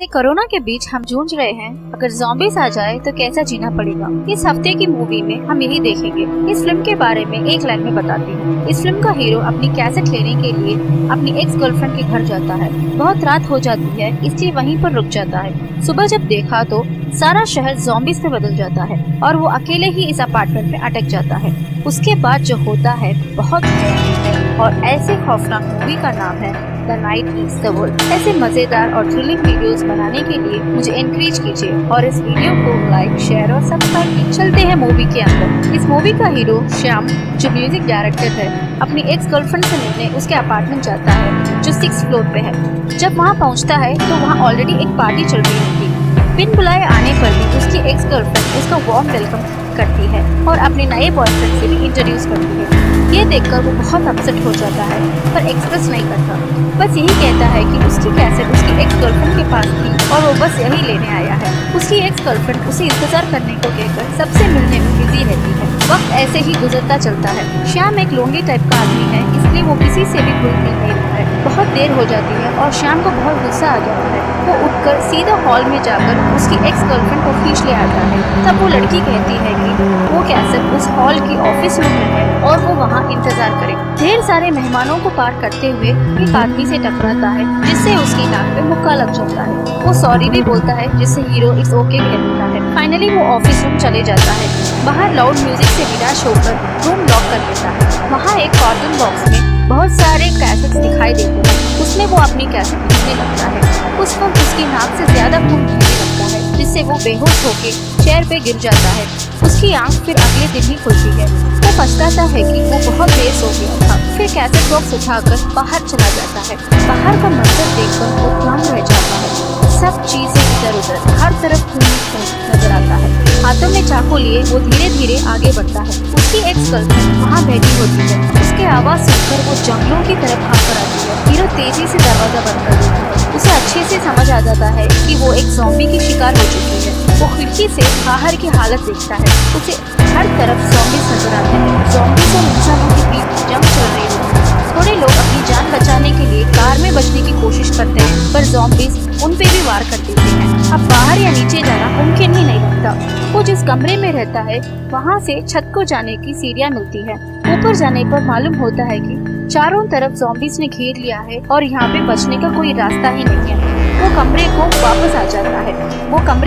Corona के बीच हम जूझ रहे हैं, अगर ज़ॉम्बीज़ आ जाए तो कैसा जीना पड़ेगा। इस हफ्ते की मूवी में हम यही देखेंगे। इस फिल्म के बारे में एक लाइन में बताती हूँ। इस फिल्म का हीरो अपनी कैसेट लेने के लिए अपनी एक्स गर्लफ्रेंड के घर जाता है। बहुत रात हो जाती है, इसलिए वहीं पर रुक जाता है। सुबह जब देखा तो सारा शहर ज़ॉम्बीज़ में बदल जाता है और वो अकेले ही इस अपार्टमेंट में अटक जाता है। उसके बाद जो होता है बहुत भयानक है और ऐसे खौफनाक मूवी का नाम है the night eats the world. ऐसे मजेदार और थ्रिलिंग वीडियोस बनाने के लिए मुझे एनकरेज कीजिए और इस वीडियो को लाइक, शेयर और सब्सक्राइब कीजिए। चलते हैं मूवी के अंदर। इस मूवी का हीरो श्याम, जो म्यूजिक डायरेक्टर है, अपनी एक्स गर्लफ्रेंड से मिलने उसके अपार्टमेंट जाता है जो 6th फ्लोर पे है। जब वहाँ पहुँचता है तो वहाँ ऑलरेडी एक पार्टी चल रही होती है। बिन बुलाए आने पर भी उसकी एक्स गर्लफ्रेंड उसका वार्म वेलकम करती है और अपने नए बॉयफ्रेंड से भी इंट्रोड्यूस करती है। ये देखकर वो बहुत अपसेट हो जाता है पर एक्सप्रेस नहीं करता, बस यही कहता है कि उसकी कैसेट उसकी एक्स गर्लफ्रेंड के पास थी और वो बस यही लेने आया है। उसकी एक्स गर्लफ्रेंड उसे इंतजार करने को कहकर सबसे मिलने में बिजी रहती है। वक्त ऐसे ही गुजरता चलता है। श्याम एक लोनली टाइप का आदमी है, इसलिए वो किसी से भी घुल मिल नहीं रहा है। बहुत देर हो जाती है और श्याम को बहुत गुस्सा आ जाता है। वो उठकर सीधा हॉल में जाकर उसकी एक्स गर्लफ्रेंड को खींच ले आता है। तब वो लड़की कहती है कि वो कैसेट उस हॉल की ऑफिस रूम में है और वो वहाँ इंतजार करे। ढेर सारे मेहमानों को पार करते हुए एक आदमी से टकराता है जिससे उसकी नाक पे मुक्का लग जाता है। वो सॉरी भी बोलता है जिससे हीरो इट्स ओके कह देता है। फाइनली वो ऑफिस रूम चले जाता है। बाहर लाउड म्यूजिक से निराश होकर रूम लॉक कर देता है। वहाँ एक कार्टून बॉक्स में बहुत सारे कैसेट्स दिखाई देते हैं। उसमें वो अपनी कैसेट पीसने लगता है। उस वक्त उसकी नाक से ज्यादा खून बहने लगता है जिससे वो बेहोश होके चेयर पे गिर जाता है। उसकी आंख फिर अगले दिन ही खुलती है। वो पछताता है कि वो बहुत देर सो गया था। फिर कैसेट बॉक्स उठाकर बाहर चला जाता है। बाहर का मंजर देखकर वो दंग रह जाता है। सब चीजें इधर उधर, हर तरफ खून नजर आता है। हाथों में चाकू लिए वो धीरे धीरे आगे बढ़ता है। उसकी एक्स गर्लफ्रेंड वहाँ बैठी होती है। उसके आवाज सुनकर वो जंगलों की तरफ भाग कर आती है। हीरो तेजी से दरवाजा बंद कर देता है। उसे अच्छे से समझ आ जाता है कि वो एक ज़ॉम्बी की शिकार हो चुकी है। वो खिड़की से बाहर की हालत देखता है। उसे हर तरफ ज़ॉम्बीज़ नजर आते हैं। ज़ॉम्बीज़ और इंसानों के बीच जंग चल रही होती है। थोड़े लोग अपनी जान बचाने के लिए कार में बचने की कोशिश करते हैं पर ज़ॉम्बीज़ उन पे भी वार कर देते हैं। अब बाहर या नीचे जाना मुमकिन ही नहीं लगता। वो जिस कमरे में रहता है वहाँ से छत को जाने की सीढ़ियाँ मिलती है। ऊपर जाने पर मालूम होता है कि चारों तरफ ज़ॉम्बीज़ ने घेर लिया है और यहाँ पे बचने का कोई रास्ता ही नहीं है। वो कमरे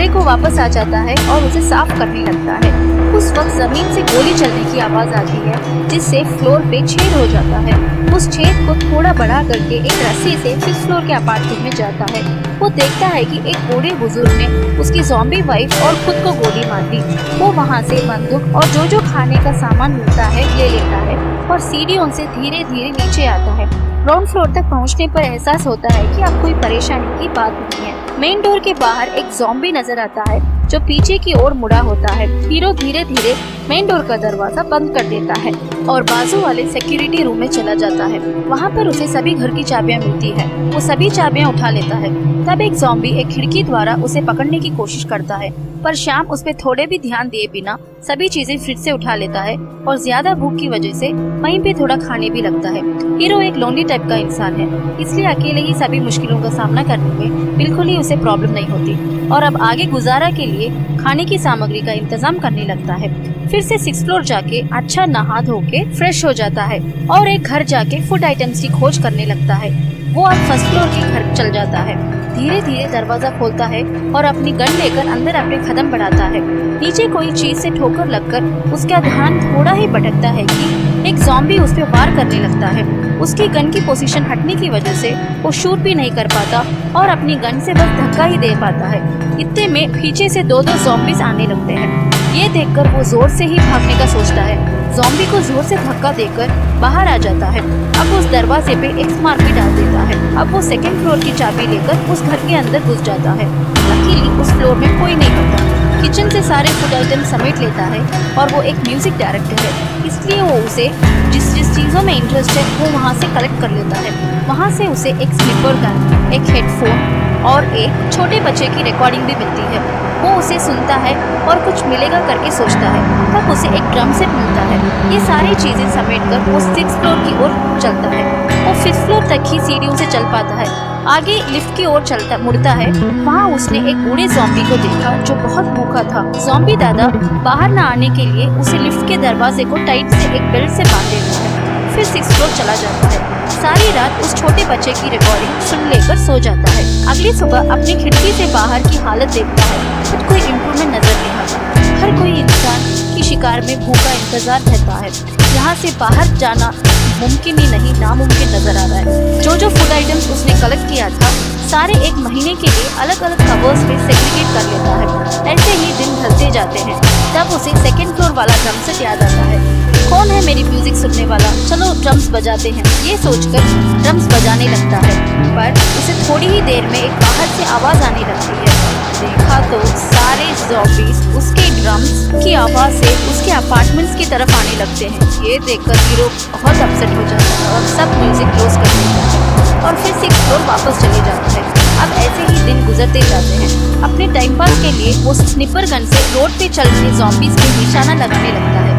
को वापस आ जाता है और उसे साफ करने लगता है। उस वक्त जमीन से गोली चलने की आवाज आती है जिससे फ्लोर पे छेद हो जाता है। उस छेद को थोड़ा बड़ा करके एक रस्सी से 5th फ्लोर के अपार्टमेंट में जाता है। वो देखता है कि एक बूढ़े बुजुर्ग ने उसकी ज़ॉम्बी वाइफ और खुद को गोली मार दी। वो वहाँ से बंदूक और जो खाने का सामान मिलता है ले लेता है और सीढ़ियों से धीरे धीरे नीचे आता है। ग्राउंड फ्लोर तक पहुंचने पर एहसास होता है कि अब कोई परेशानी की बात नहीं है। मेन डोर के बाहर एक ज़ॉम्बी नजर आता है जो पीछे की ओर मुड़ा होता है। हीरो धीरे धीरे मेन डोर का दरवाजा बंद कर देता है और बाजू वाले सिक्योरिटी रूम में चला जाता है। वहाँ पर उसे सभी घर की चाबियाँ मिलती है। वो सभी चाबियाँ उठा लेता है। तब एक ज़ॉम्बी एक खिड़की द्वारा उसे पकड़ने की कोशिश करता है पर श्याम उस पे थोड़े भी ध्यान दिए बिना सभी चीजें फ्रिज से उठा लेता है और ज्यादा भूख की वजह से वहीं पे थोड़ा खाने भी लगता है। हीरो एक लोनली टाइप का इंसान है, इसलिए अकेले ही सभी मुश्किलों का सामना करने में बिल्कुल ही उसे प्रॉब्लम नहीं होती और अब आगे गुजारा के लिए खाने की सामग्री का इंतजाम करने लगता है। फिर से 6th फ्लोर जाके अच्छा नहा धो के फ्रेश हो जाता है और एक घर जाके फूड आइटम्स की खोज करने लगता है। वो अब 1st फ्लोर के घर चल जाता है। धीरे धीरे दरवाजा खोलता है और अपनी गन लेकर अंदर अपने कदम बढ़ाता है। नीचे कोई चीज से ठोकर लगकर उसका ध्यान थोड़ा ही भटकता है कि एक ज़ॉम्बी उस पे वार करने लगता है। उसकी गन की पोजीशन हटने की वजह से वो शूट भी नहीं कर पाता और अपनी गन से बस धक्का ही दे पाता है। इतने में पीछे से 2 ज़ॉम्बीज़ आने लगते हैं। ये देखकर वो जोर से ही भागने का सोचता है। ज़ॉम्बी को जोर से धक्का देकर बाहर आ जाता है। अब उस दरवाजे पे एक स्मार्क भी डाल देता है। अब वो 2nd फ्लोर की चाबी लेकर उस घर के अंदर घुस जाता है। लकीली उस फ्लोर में कोई नहीं होता। किचन से सारे फूड आइटम समेट लेता है और वो एक म्यूजिक डायरेक्टर है, इसलिए वो उसे जिस चीज़ों में इंटरेस्ट है वो वहाँ से कलेक्ट कर लेता है। वहाँ से उसे एक स्लीपर गन, एक हेडफोन और एक छोटे बच्चे की रिकॉर्डिंग भी मिलती है। वो उसे सुनता है और कुछ मिलेगा करके सोचता है। तब उसे एक ड्रम सेट मिलता है। ये सारी चीजें समेटकर वो 6th फ्लोर की ओर चलता है। वो 5th फ्लोर तक ही सीढ़ियों से चल पाता है। आगे लिफ्ट की ओर चलता मुड़ता है। वहाँ उसने एक बूढ़े ज़ॉम्बी को देखा जो बहुत भूखा था। ज़ॉम्बी दादा बाहर न आने के लिए उसे लिफ्ट के दरवाजे को टाइट से एक बेल्ट से बांध देता है। फिर 6th फ्लोर चला जाता है। सारी रात उस छोटे बच्चे की रिकॉर्डिंग सुन लेकर सो जाता है। अगली सुबह अपनी खिड़की से बाहर की हालत देखता है, बट कोई इम्प्रूवमेंट नजर नहीं आता। हर कोई इंसान की शिकार में भूखा इंतजार रहता है। यहाँ से बाहर जाना मुमकिन ही नहीं, नामुमकिन नजर आ रहा है। जो फूड आइटम्स उसने कलेक्ट किया था, सारे एक महीने के लिए अलग अलग कवर्स में सेग्रीगेट कर लेता है। ऐसे ही दिन ढलते जाते हैं। तब उसे 2nd फ्लोर वाला ड्रम सेट याद आता है। कौन है मेरी म्यूजिक सुनने वाला, चलो ड्रम्स बजाते हैं। ये सोचकर ड्रम्स बजाने लगता है, पर उसे थोड़ी ही देर में एक बाहर से आवाज आने लगती है। देखा तो सारे ज़ॉम्बीज उसके ड्रम्स की आवाज से उसके अपार्टमेंट्स की तरफ आने लगते हैं। ये देखकर हीरो बहुत अपसेट हो जाता है और सब म्यूजिक क्लोज कर देता है और फिर 6th फ्लोर वापस चले जाता है। अब ऐसे ही दिन गुजरते जाते हैं। अपने टाइम पास के लिए वो स्निपर गन से रोड पे चल रहे ज़ॉम्बीज पे निशाना लगाने लगता है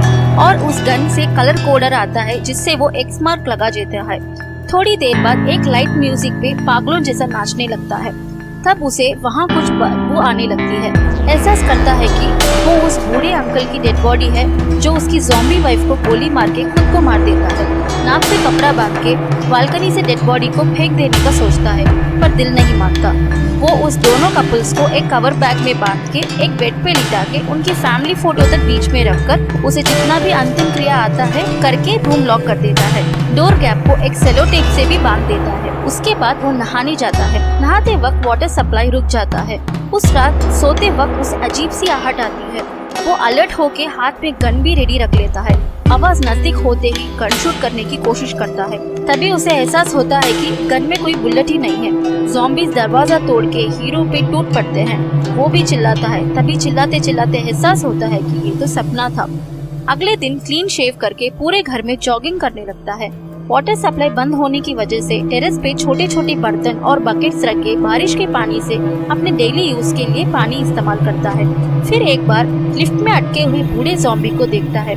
और उस गन से कलर कोडर आता है जिससे वो एक्स मार्क लगा देता है। थोड़ी देर बाद एक लाइट म्यूजिक पे पागलों जैसा नाचने लगता है। तब उसे वहाँ कुछ बदबू आने लगती है। एहसास करता है कि वो उस बूढ़े अंकल की डेड बॉडी है जो उसकी ज़ॉम्बी वाइफ को गोली मार के खुद को मार देता है। नाक से कपड़ा बांध के बालकनी से डेड बॉडी को फेंक देने का सोचता है, पर दिल नहीं मानता। वो उस दोनों कपल्स को एक कवर बैग में बांध के एक बेड पे लिटा के उनकी फैमिली फोटो तक बीच में रखकर उसे जितना भी अंतिम क्रिया आता है करके रूम लॉक कर देता है। डोर कैप को एक सेलो टेप से भी बांध देता है। उसके बाद वो नहाने जाता है। नहाते वक्त वाटर सप्लाई रुक जाता है। उस रात सोते वक्त उसे अजीब सी आहट आती है। वो अलर्ट होके हाथ में गन भी रेडी रख लेता है। आवाज नजदीक होते ही गन शूट करने की कोशिश करता है। तभी उसे एहसास होता है कि गन में कोई बुलेट ही नहीं है। ज़ॉम्बीज दरवाजा तोड़ के हीरो पे टूट पड़ते हैं। वो भी चिल्लाता है। तभी चिल्लाते चिल्लाते एहसास होता है कि ये तो सपना था। अगले दिन क्लीन शेव करके पूरे घर में जॉगिंग करने लगता है। वाटर सप्लाई बंद होने की वजह से टेरेस पे छोटे छोटे बर्तन और बकेट्स रख के बारिश के पानी से अपने डेली यूज के लिए पानी इस्तेमाल करता है। फिर एक बार लिफ्ट में अटके हुए बूढ़े ज़ॉम्बी को देखता है।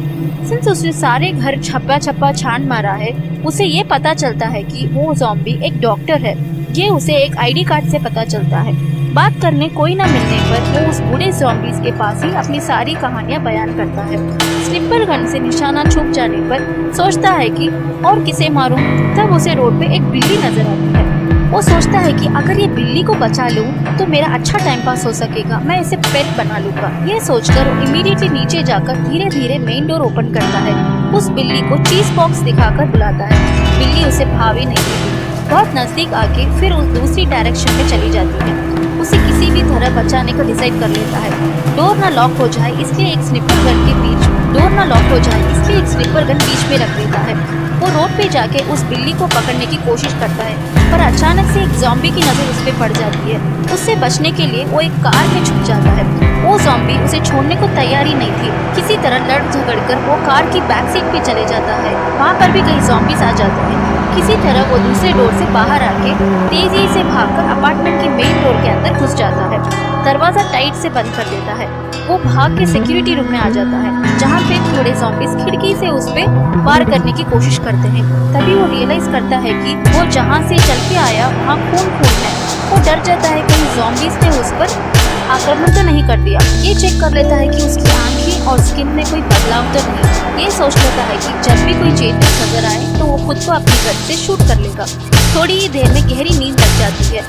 सिंस उसने सारे घर छप्पा छप्पा छान मारा है, उसे ये पता चलता है कि वो ज़ॉम्बी एक डॉक्टर है। ये उसे एक आईडी कार्ड से पता चलता है। बात करने कोई न मिलने पर वो उस बूढ़े ज़ॉम्बीज के पास ही अपनी सारी कहानियां बयान करता है। स्निपर गन से निशाना छूट जाने पर सोचता है कि और किसे मारूं। तब उसे रोड पे एक बिल्ली नजर आती है। वो सोचता है कि अगर ये बिल्ली को बचा लूं तो मेरा अच्छा टाइम पास हो सकेगा, मैं इसे पेट बना लूंगा। ये सोचकर वो इमीडिएटली नीचे जाकर धीरे धीरे मेन डोर ओपन करता है। उस बिल्ली को चीज बॉक्स दिखाकर बुलाता है। बिल्ली उसे भावी नहीं देती। बहुत नजदीक आके फिर उस दूसरी डायरेक्शन में चली जाती है। उसे किसी भी तरह बचाने का डिसाइड कर लेता है। डोर न लॉक हो जाए इसलिए एक स्निपर गन बीच में रख देता है। वो रोड पे जाके उस बिल्ली को पकड़ने की कोशिश करता है, पर अचानक से एक ज़ॉम्बी की नजर उस पे पड़ जाती है। उससे बचने के लिए वो एक कार में छुप जाता है। वो ज़ॉम्बी उसे छोड़ने को तैयार ही नहीं थी। किसी तरह लड़ झगड़कर वो कार की बैक सीट पे चले जाता है। वहाँ पर भी कई ज़ॉम्बीज आ जाते हैं। किसी तरह वो दूसरे डोर से बाहर आके तेजी से भागकर अपार्टमेंट की मेन डोर के अंदर घुस जाता है। दरवाजा टाइट से बंद कर देता है। वो भाग के सिक्योरिटी रूम में आ जाता है, जहाँ पे थोड़े ज़ॉम्बीज खिड़की से उस पे वार करने की कोशिश करते हैं। तभी वो रियलाइज करता है कि वो जहाँ से चल के आया वहाँ खून है। वो डर जाता है कहीं ज़ॉम्बीज ने उस पर आक्रमण तो नहीं कर दिया। ये चेक कर लेता है कि उसकी आंखें और स्किन में कोई बदलाव तो नहीं। ये सोच लेता है कि जब भी कोई चेंजेस नजर आए तो वो खुद को अपनी गन से शूट कर लेगा। थोड़ी ही देर में गहरी नींद लग जाती है।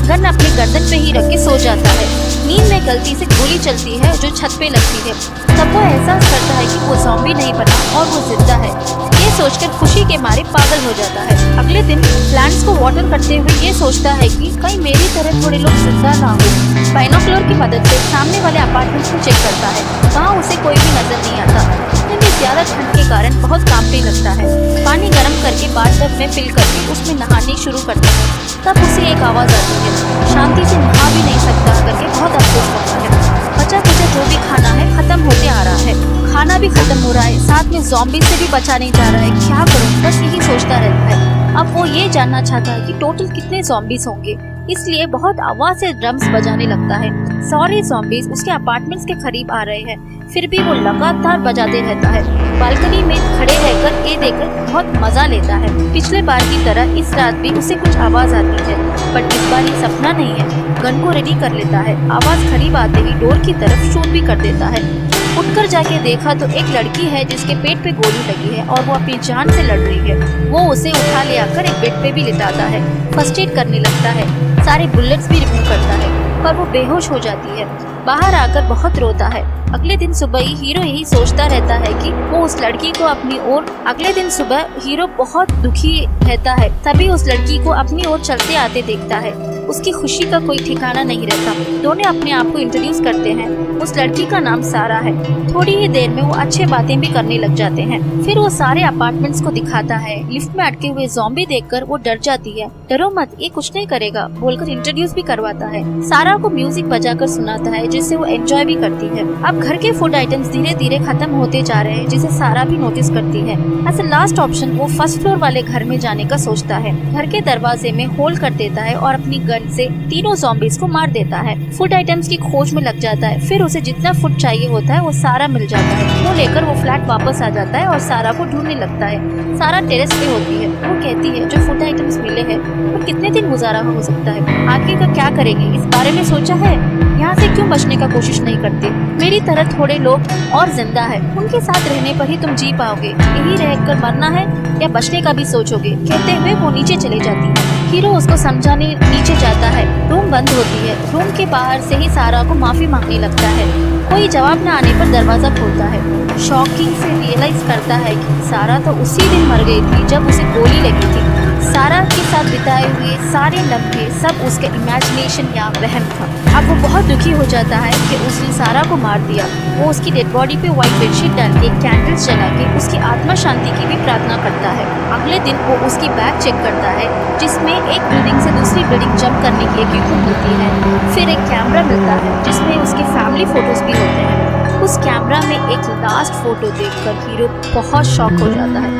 गन अपने गर्दन पे ही रख के सो जाता है। नींद में गलती से गोली चलती है जो छत पे लगती है। तब वो एहसास करता है कि वो ज़ॉम्बी नहीं बना और वो जिंदा है। ये सोचकर खुशी के मारे पागल हो जाता है। अगले दिन प्लांट्स को वाटर करते हुए ये सोचता है कि कहीं मेरी तरह थोड़े लोग जिंदा ना हो। बाइनोकुलर की मदद से सामने वाले अपार्टमेंट को चेक करता है। वहाँ उसे कोई भी नजर नहीं आता। लेकिन ज्यादा ठंड के कारण बहुत कांपने लगता है। पानी गर्म करके बाथटब में फिल करके उसमें नहाने शुरू करता है। तब उसे एक आवाज आती है, शांति से नहा भी नहीं सकता करके बहुत अफसोस करता है। बचा कुचा जो भी खाना है खत्म होते आ रहा है। खाना भी खत्म हो रहा है, साथ में ज़ॉम्बी से भी बचा नहीं जा रहा है। क्या करूं, बस यही सोचता रहता है। अब वो ये जानना चाहता है कि टोटल कितने ज़ॉम्बीज होंगे। इसलिए बहुत आवाज से ड्रम्स बजाने लगता है। सारे ज़ॉम्बीज उसके अपार्टमेंट्स के करीब आ रहे हैं, फिर भी वो लगातार बजाते रहता है। बालकनी में खड़े रहकर ये देखकर बहुत मजा लेता है। पिछले बार की तरह इस रात भी उसे कुछ आवाज आती है, बट इस बार ये सपना नहीं है। गन को रेडी कर लेता है। आवाज करीब आते ही डोर की तरफ शूट भी कर देता है। उठकर जाके देखा तो एक लड़की है जिसके पेट पे गोली लगी है और वो अपनी जान से लड़ रही है। वो उसे उठा ले आकर एक बेड पे भी लिटाता है, फर्स्ट एड करने लगता है, सारे बुलेट्स भी रिमूव करता है, पर वो बेहोश हो जाती है। बाहर आकर बहुत रोता है। अगले दिन सुबह ही हीरो यही सोचता रहता है कि वो उस लड़की को अपनी ओर। अगले दिन सुबह हीरो बहुत दुखी रहता है, तभी उस लड़की को अपनी ओर चलते आते देखता है। उसकी खुशी का कोई ठिकाना नहीं रहता। दोनों अपने आप को इंट्रोड्यूस करते हैं। उस लड़की का नाम सारा है। थोड़ी ही देर में वो अच्छे बातें भी करने लग जाते हैं। फिर वो सारे अपार्टमेंट्स को दिखाता है। लिफ्ट में अटके हुए ज़ॉम्बी देखकर वो डर जाती है। डरो मत, ये कुछ नहीं करेगा बोलकर इंट्रोड्यूस भी करवाता है। सारा को म्यूजिक बजाकर सुनाता है, जिससे वो एंजॉय भी करती है। अब घर के फूड आइटम्स धीरे धीरे खत्म होते जा रहे हैं, जिसे सारा भी नोटिस करती है। एज अ लास्ट ऑप्शन वो फर्स्ट फ्लोर वाले घर में जाने का सोचता है। घर के दरवाजे में होल्ड कर देता है और अपनी गन से तीनों ज़ॉम्बीज को मार देता है। फूड आइटम्स की खोज में लग जाता है। फिर उसे जितना फूड चाहिए होता है वो सारा मिल जाता है। वो लेकर वो फ्लैट वापस आ जाता है और सारा को ढूंढने लगता है। सारा टेरेस पे होती है। वो कहती है जो फूड आइटम्स मिले हैं वो कितने दिन गुजारा हो सकता है, आगे का क्या करेंगे इस बारे में सोचा है? यहाँ से क्यों बचने का कोशिश नहीं करते? मेरी तरह थोड़े लोग और जिंदा है, उनके साथ रहने पर ही तुम जी पाओगे। यही रहकर मरना है या बचने का भी सोचोगे? कहते हुए वो नीचे चले जाती है। हीरो उसको समझाने नीचे जाता है। रूम बंद होती है। रूम के बाहर से ही सारा को माफी मांगने लगता है। कोई जवाब न आने पर दरवाजा खोलता है। शॉकिंग से रियलाइज करता है कि सारा तो उसी दिन मर गई थी जब उसे गोली लगी थी। सारा के साथ बिताए हुए सारे लम्हे सब उसके इमेजिनेशन या वहम था। अब वो बहुत दुखी हो जाता है कि उसने सारा को मार दिया। वो उसकी डेड बॉडी पे व्हाइट बेडशीट डाल के कैंडल्स जला के उसकी आत्मा शांति की भी प्रार्थना करता है। अगले दिन वो उसकी बैग चेक करता है, जिसमें एक बिल्डिंग से दूसरी बिल्डिंग जंप करने की इक्विपमेंट मिलती है। फिर एक कैमरा मिलता है जिसमें उसके फैमिली फोटोज भी होते हैं। उस कैमरा में एक लास्ट फोटो देखकर हीरो बहुत शॉक हो जाता है।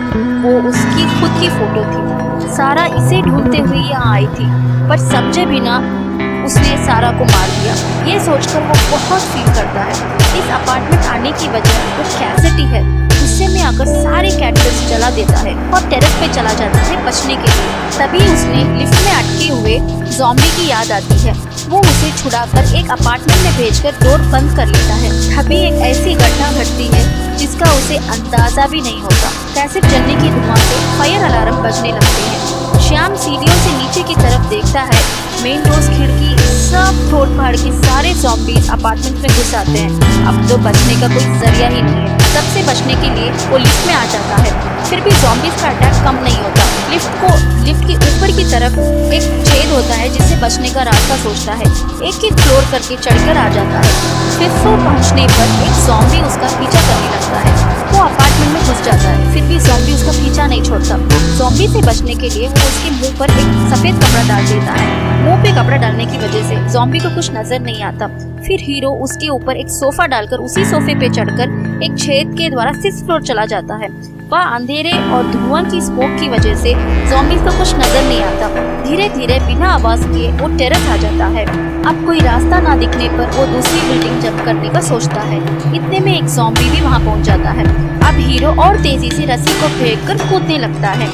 वो उसकी खुद की फोटो थी। सारा इसे ढूंढते हुए यहाँ आई थी, पर समझे बिना उसने सारा को मार दिया। ये सोचकर वो बहुत फील करता है। इस अपार्टमेंट आने की वजह वो कैसेटी है। गुस्से में आकर सारे कैंडल्स जला देता है और टेरेस पे चला जाता है बचने के लिए। तभी उसने लिफ्ट में अटके हुए ज़ॉम्बी की याद आती है। वो उसे छुड़ाकर एक अपार्टमेंट में भेजकर डोर बंद कर लेता है। तभी एक ऐसी घटना घटती है जिसका उसे अंदाजा भी नहीं होता। कैसेट जलने की धुआं से फायर अलार्म बजने लगते हैं। श्याम सीढ़ियों से नीचे की तरफ देखता है। मेन डोर्स, खिड़की सब तोड़ फाड़ के सारे ज़ॉम्बीज अपार्टमेंट में घुस आते हैं। अब तो बचने का कोई जरिया ही नहीं है। सबसे बचने के लिए वो लिफ्ट में आ जाता है। फिर भी ज़ॉम्बीज का अटैक कम नहीं होता। लिफ्ट के ऊपर की तरफ एक छेद होता है जिससे बचने का रास्ता सोचता है। एक एक फ्लोर करके चढ़कर आ जाता है। 5th फ्लोर पहुंचने पर एक ज़ॉम्बी उसका पीछा करने लगता है। वो अपार्टमेंट में घुस जाता है, फिर भी ज़ॉम्बी उसका पीछा नहीं छोड़ता। ज़ॉम्बी से बचने के लिए वो उसके मुंह पर एक सफेद कपड़ा डाल देता है। मुंह पे कपड़ा डालने की वजह से ज़ॉम्बी को कुछ नजर नहीं आता। फिर हीरो उसके ऊपर एक सोफा डालकर उसी सोफे पे चढ़कर एक छेद के द्वारा 6th फ्लोर चला जाता है। वहाँ अंधेरे और धुआं की स्मोक की वजह से ज़ॉम्बीज़ को कुछ नजर नहीं आता। धीरे धीरे बिना आवाज किए वो टेरेस आ जाता है। अब कोई रास्ता ना दिखने पर वो दूसरी बिल्डिंग जंप करने का सोचता है। इतने में एक ज़ॉम्बी भी वहाँ पहुँच जाता है। अब हीरो और तेजी से रस्सी को फेंककर कूदने लगता है।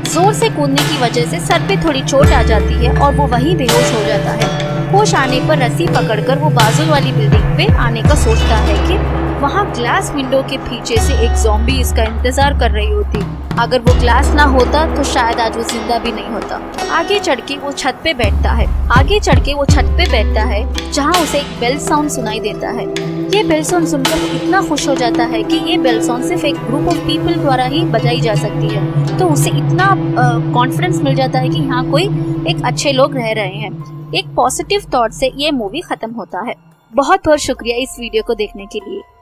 जोर से कूदने की वजह से सर पे थोड़ी चोट आ जाती है और वो वहीं बेहोश हो जाता है। होश आने पर रस्सी पकड़कर वो बाजू वाली बिल्डिंग पे आने का सोचता है कि वहाँ ग्लास विंडो के पीछे से एक ज़ॉम्बी इसका इंतजार कर रही होती। अगर वो ग्लास ना होता तो शायद आज वो जिंदा भी नहीं होता। आगे चढ़ के वो छत पे बैठता है जहाँ उसे एक बेल साउंड सुनाई देता है। ये बेल साउंड सुनकर इतना खुश हो जाता है कि ये बेल साउंड सिर्फ एक ग्रुप ऑफ पीपल द्वारा ही बजाई जा सकती है। तो उसे इतना कॉन्फिडेंस मिल जाता है कि यहाँ कोई एक अच्छे लोग रह रहे हैं। एक पॉजिटिव थॉट से ये मूवी खत्म होता है। बहुत बहुत शुक्रिया इस वीडियो को देखने के लिए।